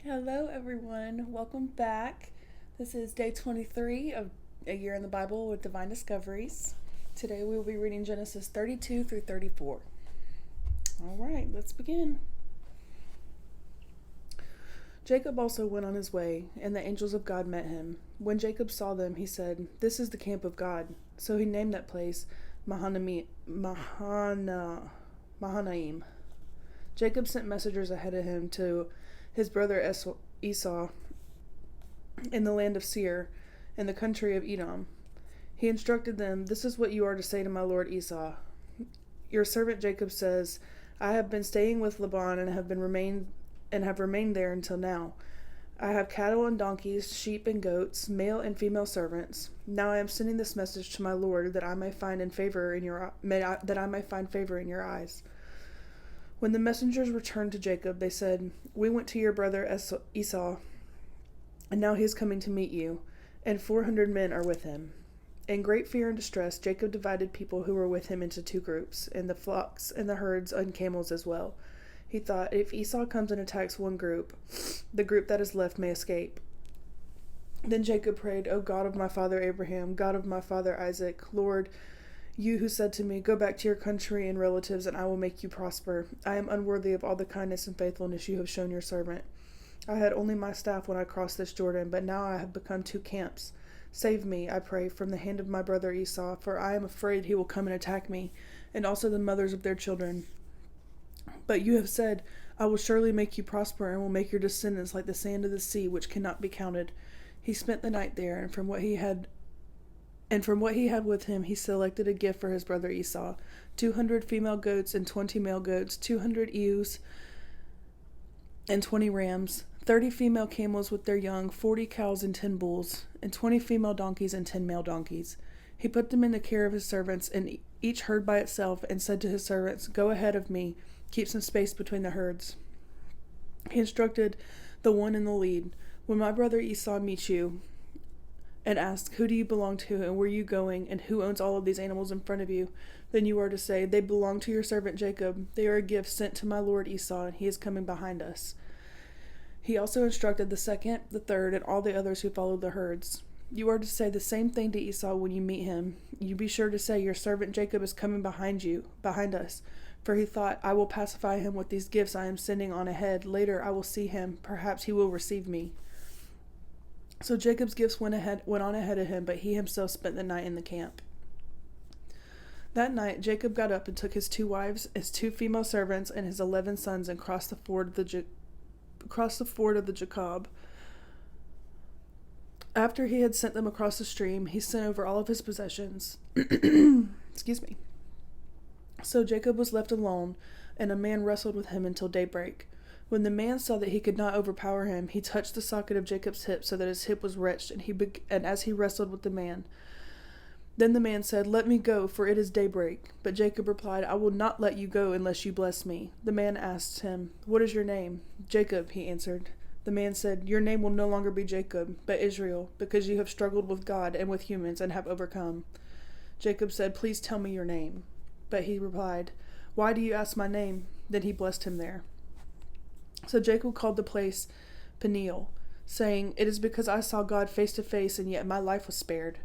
Hello, everyone. Welcome back. This is day 23 of A Year in the Bible with Divine Discoveries. Today we will be reading Genesis 32 through 34. All right, let's begin. Jacob also went on his way, and the angels of God met him. When Jacob saw them, he said, "This is the camp of God." So he named that place Mahanaim. Jacob sent messengers ahead of him to his brother Esau in the land of Seir, in the country of Edom. He instructed them, "This is what you are to say to my lord Esau. Your servant Jacob says, I have been staying with Laban and have remained there until now. I have cattle and donkeys, sheep and goats, male and female servants. Now I am sending this message to my lord that I may find favor in your eyes." When the messengers returned to Jacob, they said, "We went to your brother Esau, and now he is coming to meet you, and 400 men are with him." In great fear and distress, Jacob divided people who were with him into two groups, and the flocks and the herds and camels as well. He thought, if Esau comes and attacks one group, the group that is left may escape. Then Jacob prayed, "O God of my father Abraham, God of my father Isaac, Lord, you who said to me, 'Go back to your country and relatives, and I will make you prosper.' I am unworthy of all the kindness and faithfulness you have shown your servant. I had only my staff when I crossed this Jordan, but now I have become two camps. Save me, I pray, from the hand of my brother Esau, for I am afraid he will come and attack me, and also the mothers of their children. But you have said, 'I will surely make you prosper, and will make your descendants like the sand of the sea, which cannot be counted.'" He spent the night there, and from what he had with him, he selected a gift for his brother Esau: 200 female goats and 20 male goats, 200 ewes and 20 rams, 30 female camels with their young, 40 cows and 10 bulls, and 20 female donkeys and 10 male donkeys. He put them in the care of his servants, and each herd by itself, and said to his servants, "Go ahead of me, keep some space between the herds." He instructed the one in the lead, "When my brother Esau meets you and asks, 'Who do you belong to, and where are you going, and who owns all of these animals in front of you?' then you are to say, 'They belong to your servant Jacob. They are a gift sent to my lord Esau, and he is coming behind us.'" He also instructed the second, the third, and all the others who followed the herds. "You are to say the same thing to Esau when you meet him. You be sure to say, 'Your servant Jacob is coming behind us.' For he thought, 'I will pacify him with these gifts I am sending on ahead. Later I will see him. Perhaps he will receive me.' So Jacob's gifts went on ahead of him, but he himself spent the night in the camp. That night Jacob got up and took his 2 wives, his 2 female servants, and his 11 sons, and crossed the ford of the Jacob. After he had sent them across the stream, he sent over all of his possessions. Excuse me. So Jacob was left alone, and a man wrestled with him until daybreak. When the man saw that he could not overpower him, he touched the socket of Jacob's hip so that his hip was wrenched, and as he wrestled with the man. Then the man said, "Let me go, for it is daybreak." But Jacob replied, "I will not let you go unless you bless me." The man asked him, "What is your name?" "Jacob," he answered. The man said, "Your name will no longer be Jacob, but Israel, because you have struggled with God and with humans and have overcome." Jacob said, "Please tell me your name." But he replied, "Why do you ask my name?" Then he blessed him there. So Jacob called the place Peniel, saying, "It is because I saw God face to face, and yet my life was spared."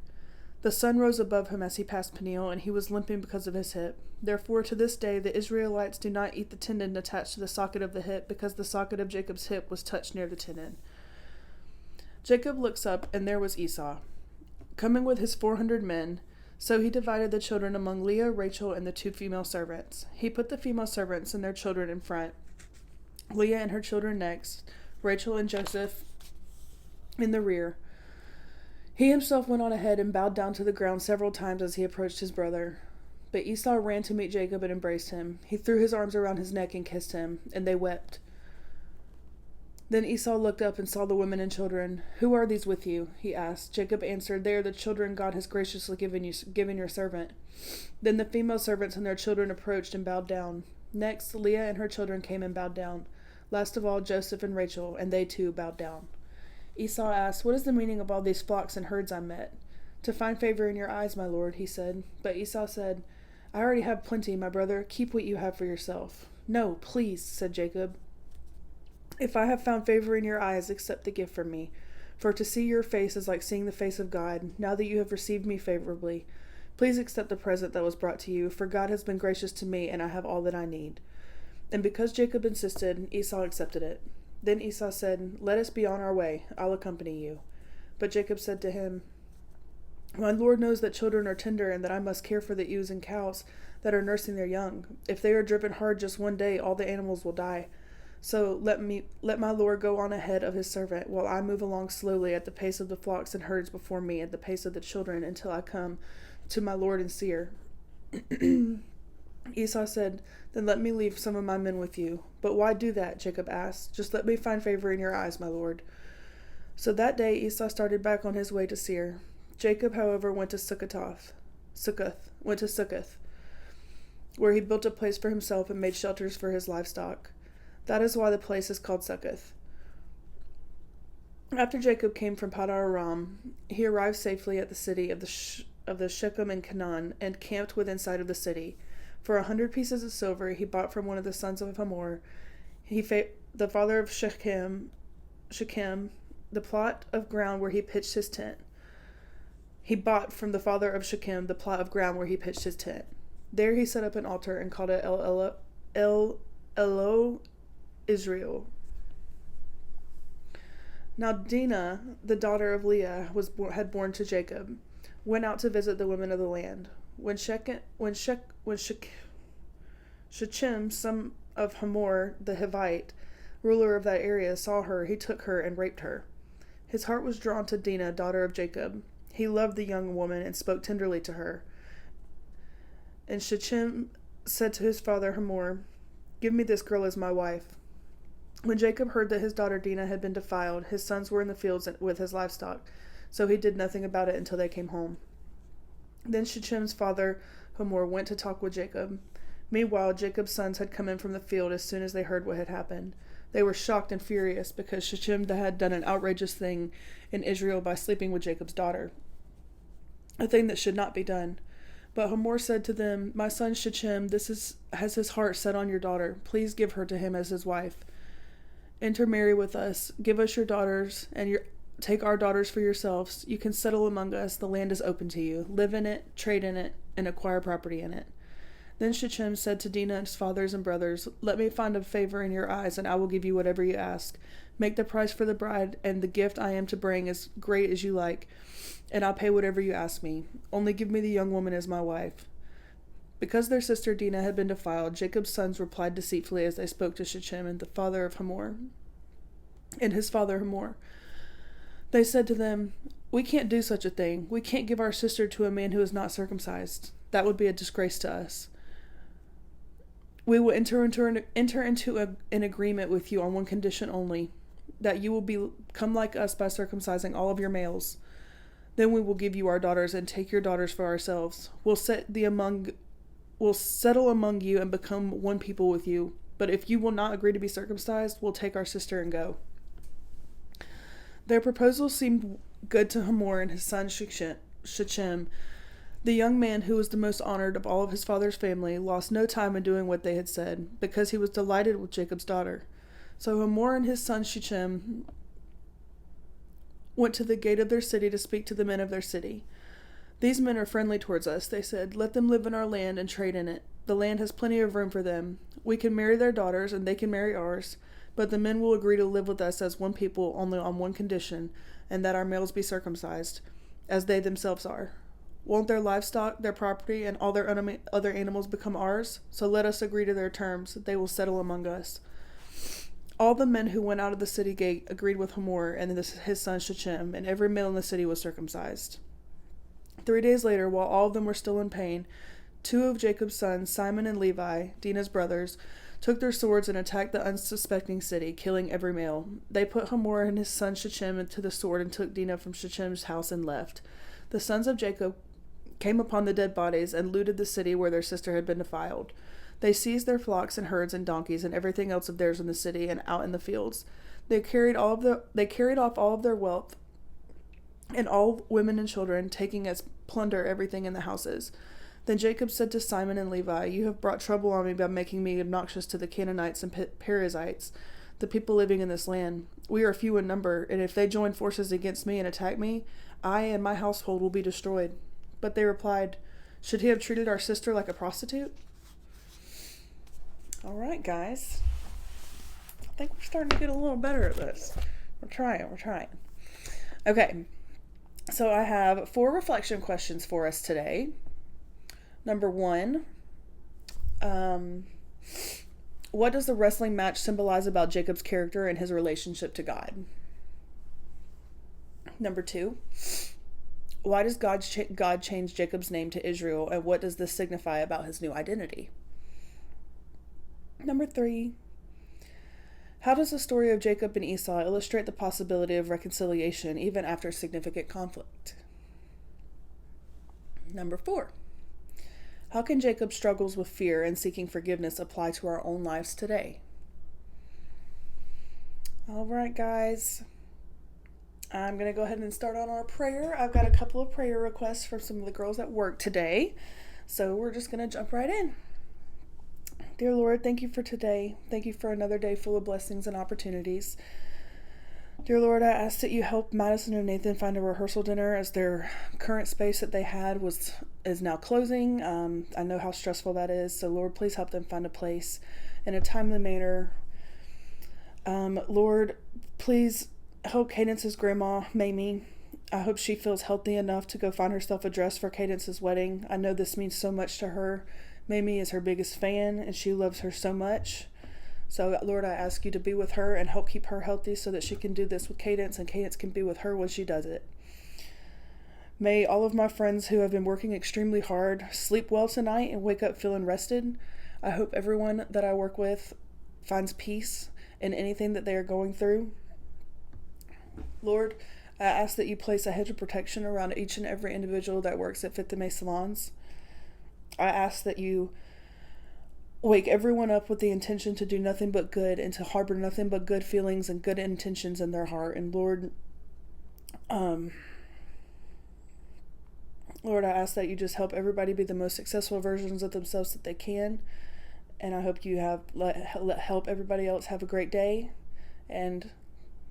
The sun rose above him as he passed Peniel, and he was limping because of his hip. Therefore, to this day, the Israelites do not eat the tendon attached to the socket of the hip, because the socket of Jacob's hip was touched near the tendon. Jacob looks up, and there was Esau, coming with his 400 men. So he divided the children among Leah, Rachel, and the 2 female servants. He put the female servants and their children in front, Leah and her children next, Rachel and Joseph in the rear. He himself went on ahead and bowed down to the ground several times as he approached his brother. But Esau ran to meet Jacob and embraced him. He threw his arms around his neck and kissed him, and they wept. Then Esau looked up and saw the women and children. "Who are these with you?" he asked. Jacob answered, "They are the children God has graciously given your servant." Then the female servants and their children approached and bowed down. Next, Leah and her children came and bowed down. Last of all, Joseph and Rachel, and they too bowed down. Esau asked, "What is the meaning of all these flocks and herds I met?" "To find favor in your eyes, my lord," he said. But Esau said, "I already have plenty, my brother. Keep what you have for yourself." "No, please," said Jacob. If I have found favor in your eyes, accept the gift from me. For to see your face is like seeing the face of God, now that you have received me favorably. Please accept the present that was brought to you, for God has been gracious to me, and I have all that I need." And because Jacob insisted, Esau accepted it. Then Esau said, "Let us be on our way. I'll accompany you." But Jacob said to him, "My Lord knows that children are tender, and that I must care for the ewes and cows that are nursing their young. If they are driven hard just one day, all the animals will die. So let my Lord go on ahead of his servant, while I move along slowly at the pace of the flocks and herds before me, at the pace of the children, until I come to my Lord in Seir." Esau said, "Then let me leave some of my men with you." "But why do that?" Jacob asked. "Just let me find favor in your eyes, my Lord." So that day Esau started back on his way to Seir. Jacob, however, went to Succoth, where he built a place for himself and made shelters for his livestock. That is why the place is called Succoth. After Jacob came from Padar Aram, he arrived safely at the city of the Shechem in Canaan, and camped within sight of the city. For 100 pieces of silver he bought from one of the sons of Hamor, the father of Shechem, the plot of ground where he pitched his tent. He bought from the father of Shechem the plot of ground where he pitched his tent. There he set up an altar and called it El Elo Israel. Now Dinah, the daughter of Leah, had borne to Jacob, went out to visit the women of the land. When Shechem, son of Hamor the Hivite, ruler of that area, saw her, he took her and raped her. His heart was drawn to Dinah, daughter of Jacob. He loved the young woman and spoke tenderly to her. And Shechem said to his father Hamor, "Give me this girl as my wife." When Jacob heard that his daughter Dinah had been defiled, his sons were in the fields with his livestock, so he did nothing about it until they came home. Then Shechem's father Hamor went to talk with Jacob. Meanwhile, Jacob's sons had come in from the field as soon as they heard what had happened. They were shocked and furious because Shechem had done an outrageous thing in Israel by sleeping with Jacob's daughter, a thing that should not be done. But Hamor said to them, "My son Shechem, has his heart set on your daughter. Please give her to him as his wife. Intermarry with us. Give us your daughters, and take our daughters for yourselves. You can settle among us. The land is open to you. Live in it, trade in it, and acquire property in it." Then Shechem said to Dinah and his fathers and brothers, "Let me find a favor in your eyes, and I will give you whatever you ask. Make the price for the bride and the gift I am to bring as great as you like, and I'll pay whatever you ask me. Only give me the young woman as my wife." Because their sister Dinah had been defiled, Jacob's sons replied deceitfully as they spoke to Shechem and the father of Hamor and his father Hamor. They said to them, "We can't do such a thing. We can't give our sister to a man who is not circumcised. That would be a disgrace to us. We will enter into an agreement with you on one condition only, that you will become like us by circumcising all of your males. Then we will give you our daughters and take your daughters for ourselves. We'll settle among you and become one people with you. But if you will not agree to be circumcised, we'll take our sister and go." Their proposal seemed good to Hamor and his son Shechem. The young man, who was the most honored of all of his father's family, lost no time in doing what they had said, because he was delighted with Jacob's daughter. So Hamor and his son Shechem went to the gate of their city to speak to the men of their city. "These men are friendly towards us," they said. "Let them live in our land and trade in it. The land has plenty of room for them. We can marry their daughters, and they can marry ours. But the men will agree to live with us as one people only on one condition, and that our males be circumcised, as they themselves are. Won't their livestock, their property, and all their other animals become ours? So let us agree to their terms. They will settle among us." All the men who went out of the city gate agreed with Hamor and his son Shechem, and every male in the city was circumcised. 3 days later, while all of them were still in pain, 2 of Jacob's sons, Simon and Levi, Dinah's brothers, took their swords and attacked the unsuspecting city, killing every male. They put Hamor and his son Shechem to the sword and took Dinah from Shechem's house and left. The sons of Jacob came upon the dead bodies and looted the city where their sister had been defiled. They seized their flocks and herds and donkeys and everything else of theirs in the city and out in the fields. They carried off all of their wealth and all women and children, taking as plunder everything in the houses. Then Jacob said to Simon and Levi, "You have brought trouble on me by making me obnoxious to the Canaanites and Perizzites, the people living in this land. We are few in number, and if they join forces against me and attack me, I and my household will be destroyed." But they replied, "Should he have treated our sister like a prostitute?" All right, guys. I think we're starting to get a little better at this. We're trying. Okay. So I have 4 reflection questions for us today. Number 1, what does the wrestling match symbolize about Jacob's character and his relationship to God? Number 2, why does God change Jacob's name to Israel, and what does this signify about his new identity? Number 3, how does the story of Jacob and Esau illustrate the possibility of reconciliation even after significant conflict? Number 4, how can Jacob's struggles with fear and seeking forgiveness apply to our own lives today? All right, guys. I'm going to go ahead and start on our prayer. I've got a couple of prayer requests from some of the girls at work today, so we're just going to jump right in. Dear Lord, thank you for today. Thank you for another day full of blessings and opportunities. Dear Lord, I ask that you help Madison and Nathan find a rehearsal dinner, as their current space that they had is now closing. I know how stressful that is, so Lord, please help them find a place in a timely manner. Lord, please help Cadence's grandma, Mamie. I hope she feels healthy enough to go find herself a dress for Cadence's wedding. I know this means so much to her. Mamie is her biggest fan, and she loves her so much. So, Lord, I ask you to be with her and help keep her healthy so that she can do this with Cadence, and Cadence can be with her when she does it. May all of my friends who have been working extremely hard sleep well tonight and wake up feeling rested. I hope everyone that I work with finds peace in anything that they are going through. Lord, I ask that you place a hedge of protection around each and every individual that works at Fit the May Salons. I ask that you wake everyone up with the intention to do nothing but good and to harbor nothing but good feelings and good intentions in their heart. And Lord, Lord, I ask that you just help everybody be the most successful versions of themselves that they can. And I hope you help everybody else have a great day. And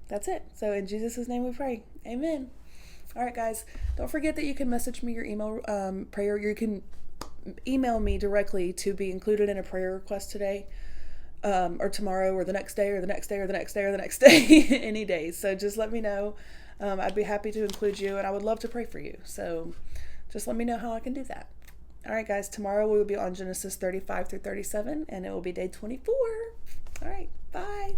that's it. So in Jesus' name we pray. Amen. All right, guys. Don't forget that you can message me your email prayer. You can email me directly to be included in a prayer request today, or tomorrow, or the next day, or the next day, or the next day, or the next day, any day. So just let me know. I'd be happy to include you, and I would love to pray for you. So just let me know how I can do that. All right, guys. Tomorrow we will be on Genesis 35 through 37, and it will be day 24. All right. Bye.